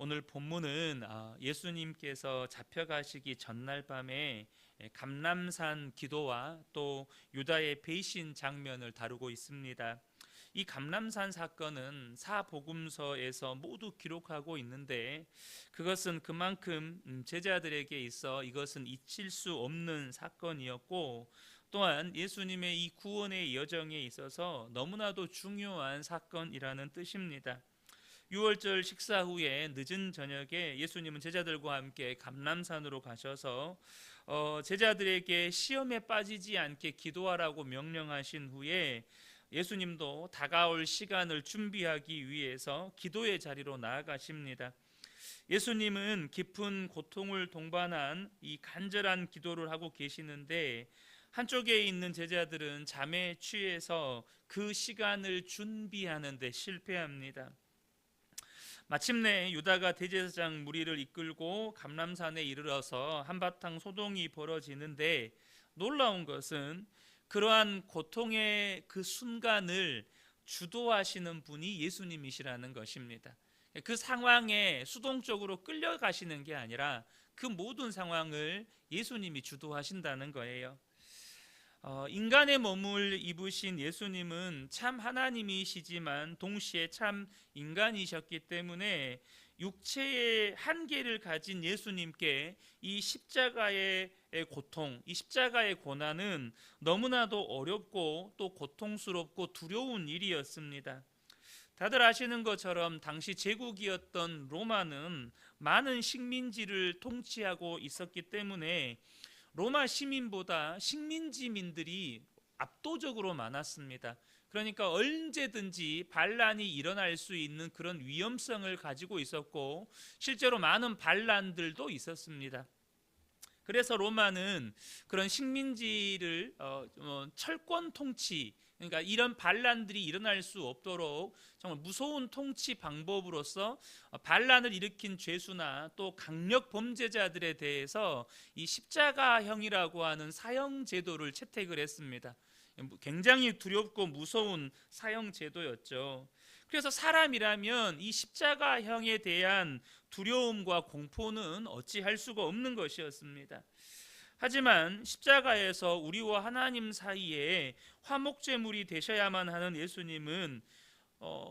오늘 본문은 예수님께서 잡혀가시기 전날 밤에 감람산 기도와 또 유다의 배신 장면을 다루고 있습니다. 이 감람산 사건은 사복음서에서 모두 기록하고 있는데 그것은 그만큼 제자들에게 있어 이것은 잊힐 수 없는 사건이었고, 또한 예수님의 이 구원의 여정에 있어서 너무나도 중요한 사건이라는 뜻입니다. 6월절 식사 후에 늦은 저녁에 예수님은 제자들과 함께 감람산으로 가셔서 제자들에게 시험에 빠지지 않게 기도하라고 명령하신 후에 예수님도 다가올 시간을 준비하기 위해서 기도의 자리로 나아가십니다. 예수님은 깊은 고통을 동반한 이 간절한 기도를 하고 계시는데, 한쪽에 있는 제자들은 잠에 취해서 그 시간을 준비하는 데 실패합니다. 마침내 유다가 대제사장 무리를 이끌고 감람산에 이르러서 한바탕 소동이 벌어지는데, 놀라운 것은 그러한 고통의 그 순간을 주도하시는 분이 예수님이시라는 것입니다. 그 상황에 수동적으로 끌려가시는 게 아니라 그 모든 상황을 예수님이 주도하신다는 거예요. 인간의 몸을 입으신 예수님은 참 하나님이시지만 동시에 참 인간이셨기 때문에 육체의 한계를 가진 예수님께 이 십자가의 고통, 이 십자가의 고난은 너무나도 어렵고 또 고통스럽고 두려운 일이었습니다. 다들 아시는 것처럼 당시 제국이었던 로마는 많은 식민지를 통치하고 있었기 때문에 로마 시민보다 식민지민들이 압도적으로 많았습니다. 그러니까 언제든지 반란이 일어날 수 있는 그런 위험성을 가지고 있었고, 실제로 많은 반란들도 있었습니다. 그래서 로마는 그런 식민지를 철권 통치, 그러니까 이런 반란들이 일어날 수 없도록 정말 무서운 통치 방법으로서 반란을 일으킨 죄수나 또 강력 범죄자들에 대해서 이 십자가형이라고 하는 사형 제도를 채택을 했습니다. 굉장히 두렵고 무서운 사형 제도였죠. 그래서 사람이라면 이 십자가형에 대한 두려움과 공포는 어찌할 수가 없는 것이었습니다. 하지만 십자가에서 우리와 하나님 사이에 화목제물이 되셔야만 하는 예수님은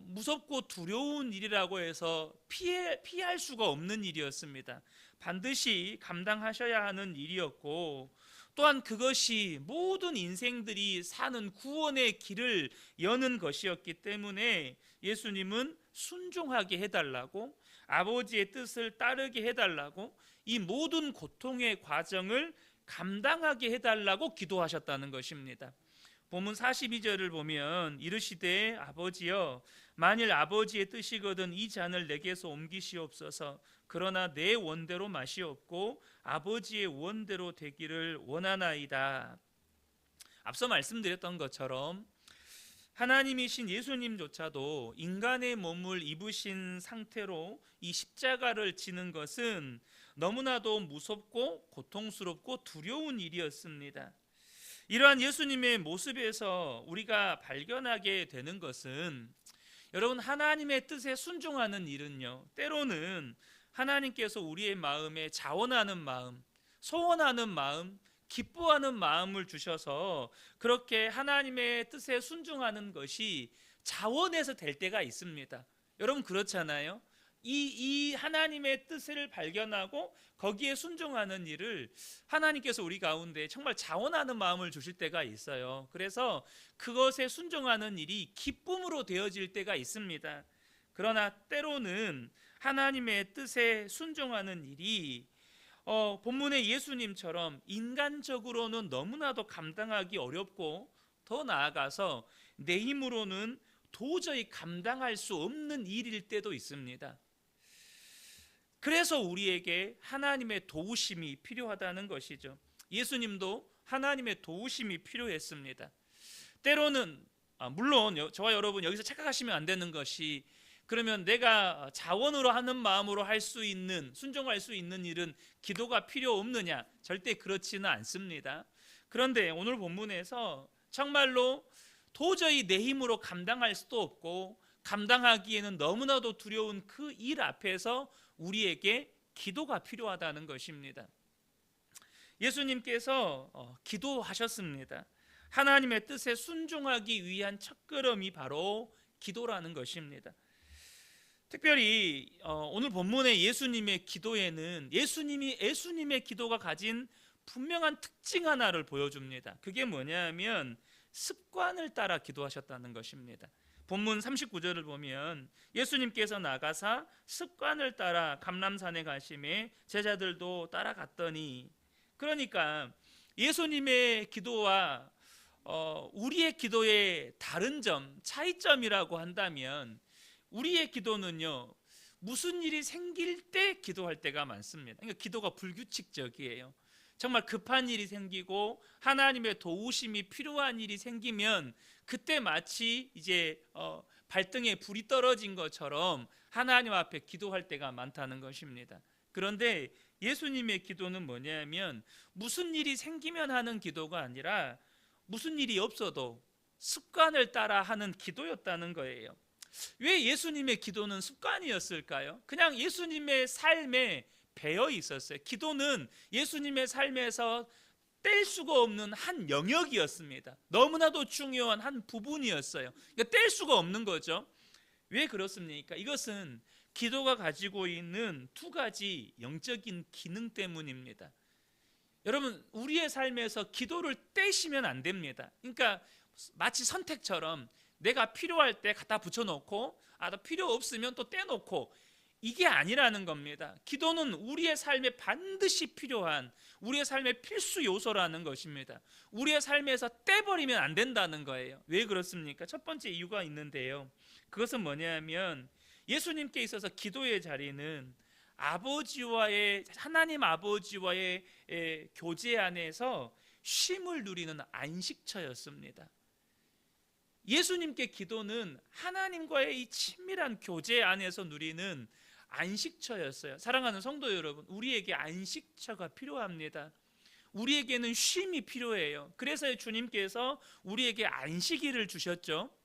무섭고 두려운 일이라고 해서 피할 수가 없는 일이었습니다. 반드시 감당하셔야 하는 일이었고, 또한 그것이 모든 인생들이 사는 구원의 길을 여는 것이었기 때문에 예수님은 순종하게 해달라고, 아버지의 뜻을 따르게 해달라고, 이 모든 고통의 과정을 감당하게 해달라고 기도하셨다는 것입니다. 본문 42절을 보면 이르시되 아버지여, 만일 아버지의 뜻이거든 이 잔을 내게서 옮기시옵소서. 그러나 내 원대로 마시옵고 아버지의 원대로 되기를 원하나이다. 앞서 말씀드렸던 것처럼 하나님이신 예수님조차도 인간의 몸을 입으신 상태로 이 십자가를 지는 것은 너무나도 무섭고 고통스럽고 두려운 일이었습니다. 이러한 예수님의 모습에서 우리가 발견하게 되는 것은, 여러분, 하나님의 뜻에 순종하는 일은요, 때로는 하나님께서 우리의 마음에 자원하는 마음, 소원하는 마음, 기뻐하는 마음을 주셔서 그렇게 하나님의 뜻에 순종하는 것이 자원해서 될 때가 있습니다. 여러분, 그렇잖아요. 이 하나님의 뜻을 발견하고 거기에 순종하는 일을 하나님께서 우리 가운데 정말 자원하는 마음을 주실 때가 있어요. 그래서 그것에 순종하는 일이 기쁨으로 되어질 때가 있습니다. 그러나 때로는 하나님의 뜻에 순종하는 일이 본문의 예수님처럼 인간적으로는 너무나도 감당하기 어렵고, 더 나아가서 내 힘으로는 도저히 감당할 수 없는 일일 때도 있습니다. 그래서 우리에게 하나님의 도우심이 필요하다는 것이죠. 예수님도 하나님의 도우심이 필요했습니다. 때로는 물론 저와 여러분 여기서 착각하시면 안 되는 것이, 그러면 내가 자원으로 하는 마음으로 할 수 있는, 순종할 수 있는 일은 기도가 필요 없느냐? 절대 그렇지는 않습니다. 그런데 오늘 본문에서 정말로 도저히 내 힘으로 감당할 수도 없고 감당하기에는 너무나도 두려운 그 일 앞에서 우리에게 기도가 필요하다는 것입니다. 예수님께서 기도하셨습니다. 하나님의 뜻에 순종하기 위한 첫걸음이 바로 기도라는 것입니다. 특별히 오늘 본문의 예수님의 기도에는 예수님의 기도가 가진 분명한 특징 하나를 보여줍니다. 그게 뭐냐면 습관을 따라 기도하셨다는 것입니다. 본문 39절을 보면 예수님께서 나가사 습관을 따라 감람산에 가심에 제자들도 따라갔더니, 그러니까 예수님의 기도와 우리의 기도의 다른 점, 차이점이라고 한다면 우리의 기도는요, 무슨 일이 생길 때 기도할 때가 많습니다. 그러니까 기도가 불규칙적이에요. 정말 급한 일이 생기고 하나님의 도우심이 필요한 일이 생기면 그때 마치 이제 발등에 불이 떨어진 것처럼 하나님 앞에 기도할 때가 많다는 것입니다. 그런데 예수님의 기도는 뭐냐면 무슨 일이 생기면 하는 기도가 아니라 무슨 일이 없어도 습관을 따라 하는 기도였다는 거예요. 왜 예수님의 기도는 습관이었을까요? 그냥 예수님의 삶에 배어 있었어요. 기도는 예수님의 삶에서 뗄 수가 없는 한 영역이었습니다. 너무나도 중요한 한 부분이었어요. 그러니까 뗄 수가 없는 거죠. 왜 그렇습니까? 이것은 기도가 가지고 있는 두 가지 영적인 기능 때문입니다. 여러분, 우리의 삶에서 기도를 떼시면 안 됩니다. 그러니까 마치 선택처럼 내가 필요할 때 갖다 붙여놓고 필요 없으면 또 떼놓고, 이게 아니라는 겁니다. 기도는 우리의 삶에 반드시 필요한, 우리의 삶의 필수 요소라는 것입니다. 우리의 삶에서 떼버리면 안 된다는 거예요. 왜 그렇습니까? 첫 번째 이유가 있는데요, 그것은 뭐냐면 예수님께 있어서 기도의 자리는 하나님 아버지와의 교제 안에서 쉼을 누리는 안식처였습니다. 예수님께 기도는 하나님과의 이 친밀한 교제 안에서 누리는 안식처였어요. 사랑하는 성도 여러분, 우리에게 안식처가 필요합니다. 우리에게는 쉼이 필요해요. 그래서 주님께서 우리에게 안식일을 주셨죠.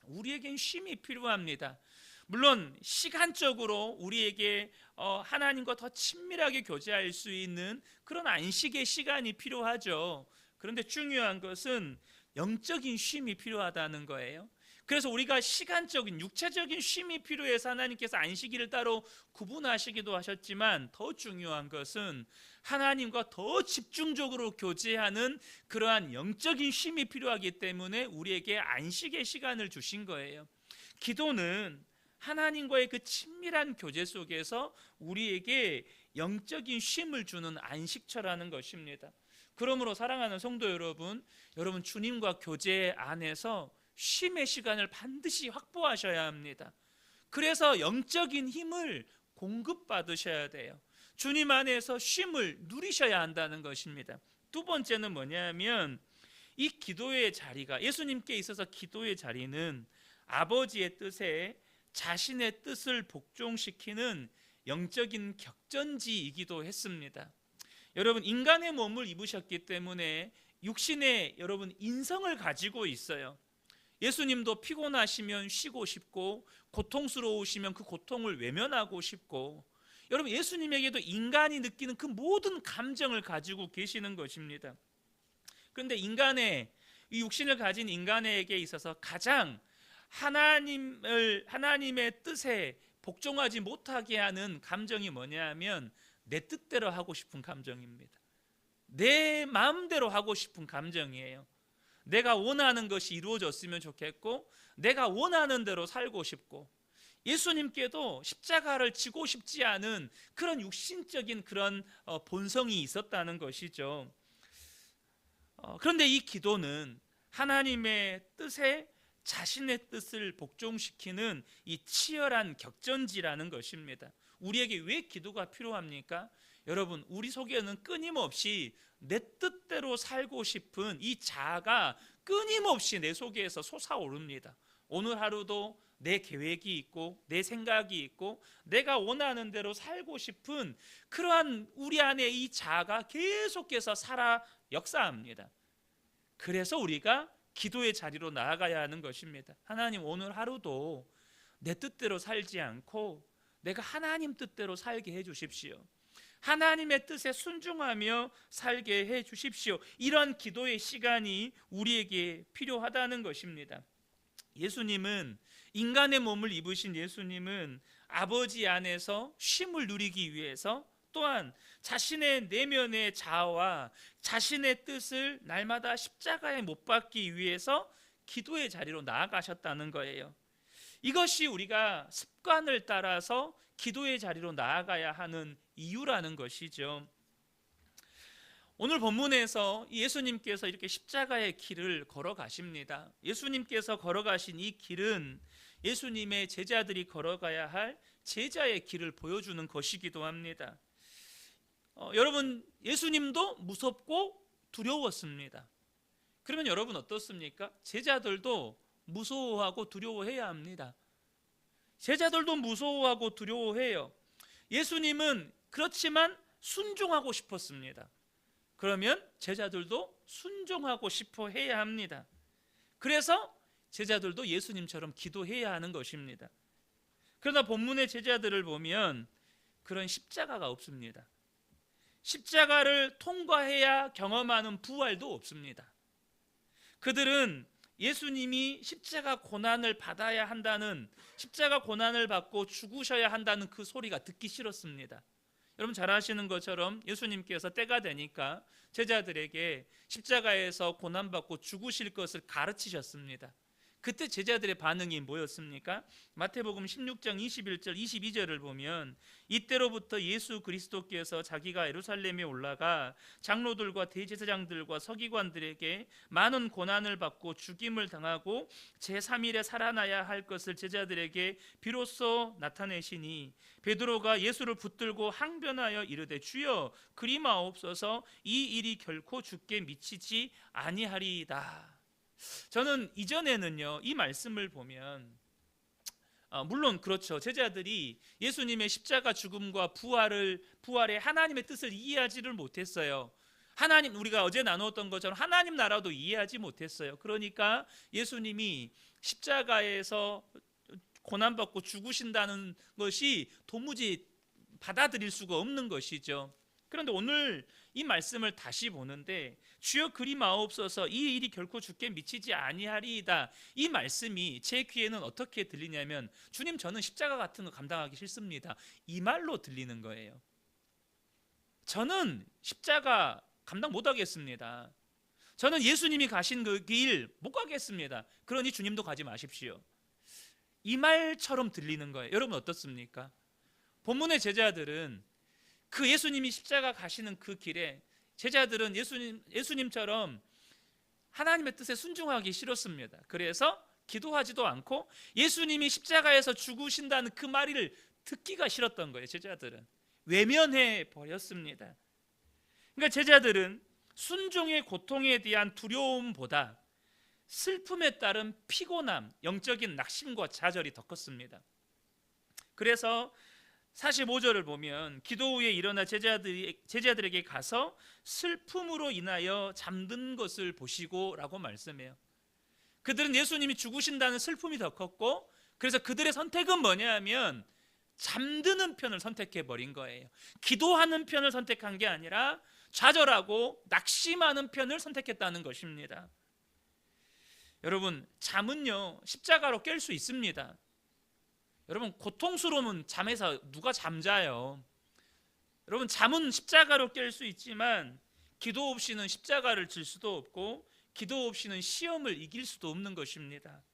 우리에겐 쉼이 필요합니다. 물론 시간적으로 우리에게 하나님과 더 친밀하게 교제할 수 있는 그런 안식의 시간이 필요하죠. 그런데 중요한 것은 영적인 쉼이 필요하다는 거예요. 그래서 우리가 시간적인 육체적인 쉼이 필요해서 하나님께서 안식일을 따로 구분하시기도 하셨지만, 더 중요한 것은 하나님과 더 집중적으로 교제하는 그러한 영적인 쉼이 필요하기 때문에 우리에게 안식의 시간을 주신 거예요. 기도는 하나님과의 그 친밀한 교제 속에서 우리에게 영적인 쉼을 주는 안식처라는 것입니다. 그러므로 사랑하는 성도 여러분, 주님과 교제 안에서 쉼의 시간을 반드시 확보하셔야 합니다. 그래서 영적인 힘을 공급받으셔야 돼요. 주님 안에서 쉼을 누리셔야 한다는 것입니다. 두 번째는 뭐냐면 이 기도의 자리가, 예수님께 있어서 기도의 자리는 아버지의 뜻에 자신의 뜻을 복종시키는 영적인 격전지이기도 했습니다. 여러분, 인간의 몸을 입으셨기 때문에 육신의 인성을 가지고 있어요. 예수님도 피곤하시면 쉬고 싶고, 고통스러우시면 그 고통을 외면하고 싶고, 여러분, 예수님에게도 인간이 느끼는 그 모든 감정을 가지고 계시는 것입니다. 그런데 이 육신을 가진 인간에게 있어서 가장 하나님의 뜻에 복종하지 못하게 하는 감정이 뭐냐면 내 뜻대로 하고 싶은 감정입니다. 내 마음대로 하고 싶은 감정이에요. 내가 원하는 것이 이루어졌으면 좋겠고, 내가 원하는 대로 살고 싶고, 예수님께도 십자가를 지고 싶지 않은 그런 육신적인 그런 본성이 있었다는 것이죠. 그런데 이 기도는 하나님의 뜻에 자신의 뜻을 복종시키는 이 치열한 격전지라는 것입니다. 우리에게 왜 기도가 필요합니까? 여러분, 우리 속에는 끊임없이 내 뜻대로 살고 싶은 이 자아가 끊임없이 내 속에서 솟아오릅니다. 오늘 하루도 내 계획이 있고 내 생각이 있고 내가 원하는 대로 살고 싶은 그러한 우리 안에 이 자아가 계속해서 살아 역사합니다. 그래서 우리가 기도의 자리로 나아가야 하는 것입니다. 하나님, 오늘 하루도 내 뜻대로 살지 않고 내가 하나님 뜻대로 살게 해 주십시오. 하나님의 뜻에 순종하며 살게 해 주십시오. 이런 기도의 시간이 우리에게 필요하다는 것입니다. 예수님은, 인간의 몸을 입으신 예수님은 아버지 안에서 쉼을 누리기 위해서, 또한 자신의 내면의 자아와 자신의 뜻을 날마다 십자가에 못 박기 위해서 기도의 자리로 나아가셨다는 거예요. 이것이 우리가 습관을 따라서 기도의 자리로 나아가야 하는 이유라는 것이죠. 오늘 본문에서 예수님께서 이렇게 십자가의 길을 걸어가십니다. 예수님께서 걸어가신 이 길은 예수님의 제자들이 걸어가야 할 제자의 길을 보여주는 것이기도 합니다. 여러분, 예수님도 무섭고 두려웠습니다. 그러면 여러분 어떻습니까? 제자들도 무서워하고 두려워해야 합니다. 제자들도 무서워하고 두려워해요. 예수님은 그렇지만 순종하고 싶었습니다. 그러면 제자들도 순종하고 싶어 해야 합니다. 그래서 제자들도 예수님처럼 기도해야 하는 것입니다. 그러나 본문의 제자들을 보면 그런 십자가가 없습니다. 십자가를 통과해야 경험하는 부활도 없습니다. 그들은 예수님이 십자가 고난을 받아야 한다는, 십자가 고난을 받고 죽으셔야 한다는 그 소리가 듣기 싫었습니다. 여러분 잘 아시는 것처럼 예수님께서 때가 되니까 제자들에게 십자가에서 고난받고 죽으실 것을 가르치셨습니다. 그때 제자들의 반응이 뭐였습니까? 마태복음 16장 21절 22절을 보면, 이때로부터 예수 그리스도께서 자기가 예루살렘에 올라가 장로들과 대제사장들과 서기관들에게 많은 고난을 받고 죽임을 당하고 제3일에 살아나야 할 것을 제자들에게 비로소 나타내시니, 베드로가 예수를 붙들고 항변하여 이르되 주여 그리 마옵소서, 이 일이 결코 주께 미치지 아니하리이다. 저는 이전에는요, 이 말씀을 보면 물론 그렇죠, 제자들이 예수님의 십자가 죽음과 부활의 하나님의 뜻을 이해하지를 못했어요. 하나님, 우리가 어제 나누었던 것처럼 하나님 나라도 이해하지 못했어요. 그러니까 예수님이 십자가에서 고난받고 죽으신다는 것이 도무지 받아들일 수가 없는 것이죠. 그런데 오늘 이 말씀을 다시 보는데, 주여 그리 마옵소서, 이 일이 결코 주께 미치지 아니하리이다, 이 말씀이 제 귀에는 어떻게 들리냐면, 주님 저는 십자가 같은 거 감당하기 싫습니다, 이 말로 들리는 거예요. 저는 십자가 감당 못하겠습니다. 저는 예수님이 가신 그 길 못 가겠습니다. 그러니 주님도 가지 마십시오, 이 말처럼 들리는 거예요. 여러분 어떻습니까? 본문의 제자들은 그 예수님이 십자가 가시는 그 길에, 제자들은 예수님처럼 하나님의 뜻에 순종하기 싫었습니다. 그래서 기도하지도 않고 예수님이 십자가에서 죽으신다는 그 말을 듣기가 싫었던 거예요. 제자들은 외면해 버렸습니다. 그러니까 제자들은 순종의 고통에 대한 두려움보다 슬픔에 따른 피곤함, 영적인 낙심과 좌절이 더 컸습니다. 그래서 45절을 보면, 기도 후에 일어나 제자들에게 가서 슬픔으로 인하여 잠든 것을 보시고 라고 말씀해요. 그들은 예수님이 죽으신다는 슬픔이 더 컸고, 그래서 그들의 선택은 뭐냐 하면 잠드는 편을 선택해 버린 거예요. 기도하는 편을 선택한 게 아니라 좌절하고 낙심하는 편을 선택했다는 것입니다. 여러분, 잠은요 십자가로 깰 수 있습니다. 여러분, 고통스러우면 잠에서 누가 잠자요? 여러분, 잠은 십자가로 깰 수 있지만 기도 없이는 십자가를 질 수도 없고 기도 없이는 시험을 이길 수도 없는 것입니다.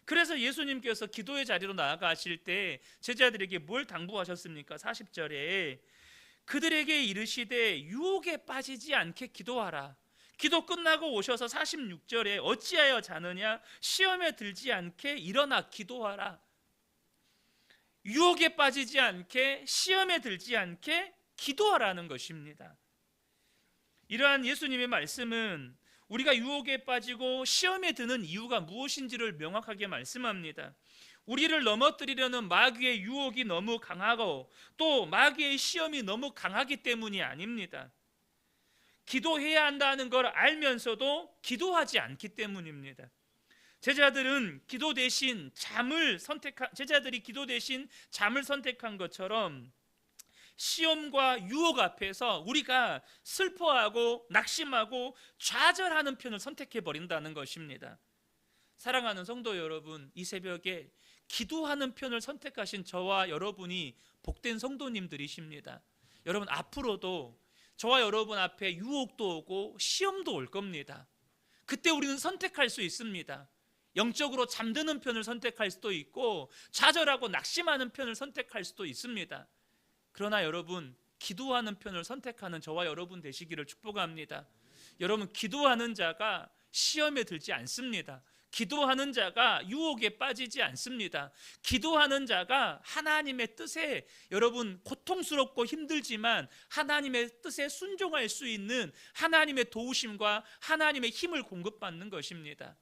그래서 예수님께서 기도의 자리로 나아가실 때 제자들에게 뭘 당부하셨습니까? 40절에 그들에게 이르시되 유혹에 빠지지 않게 기도하라. 기도 끝나고 오셔서 46절에 어찌하여 자느냐, 시험에 들지 않게 일어나 기도하라. 유혹에 빠지지 않게, 시험에 들지 않게 기도하라는 것입니다. 이러한 예수님의 말씀은 우리가 유혹에 빠지고 시험에 드는 이유가 무엇인지를 명확하게 말씀합니다. 우리를 넘어뜨리려는 마귀의 유혹이 너무 강하고 또 마귀의 시험이 너무 강하기 때문이 아닙니다. 기도해야 한다는 걸 알면서도 기도하지 않기 때문입니다. 제자들이 기도 대신 잠을 선택한 것처럼 시험과 유혹 앞에서 우리가 슬퍼하고 낙심하고 좌절하는 편을 선택해 버린다는 것입니다. 사랑하는 성도 여러분, 이 새벽에 기도하는 편을 선택하신 저와 여러분이 복된 성도님들이십니다. 여러분, 앞으로도 저와 여러분 앞에 유혹도 오고 시험도 올 겁니다. 그때 우리는 선택할 수 있습니다. 영적으로 잠드는 편을 선택할 수도 있고 좌절하고 낙심하는 편을 선택할 수도 있습니다. 그러나 여러분, 기도하는 편을 선택하는 저와 여러분 되시기를 축복합니다. 여러분, 기도하는 자가 시험에 들지 않습니다. 기도하는 자가 유혹에 빠지지 않습니다. 기도하는 자가 하나님의 뜻에, 여러분, 고통스럽고 힘들지만 하나님의 뜻에 순종할 수 있는 하나님의 도우심과 하나님의 힘을 공급받는 것입니다.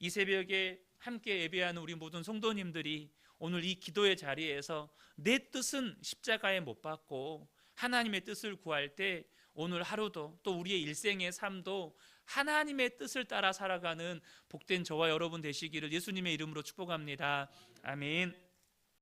이 새벽에 함께 예배하는 우리 모든 성도님들이 오늘 이 기도의 자리에서 내 뜻은 십자가에 못 박고 하나님의 뜻을 구할 때 오늘 하루도 또 우리의 일생의 삶도 하나님의 뜻을 따라 살아가는 복된 저와 여러분 되시기를 예수님의 이름으로 축복합니다. 아멘.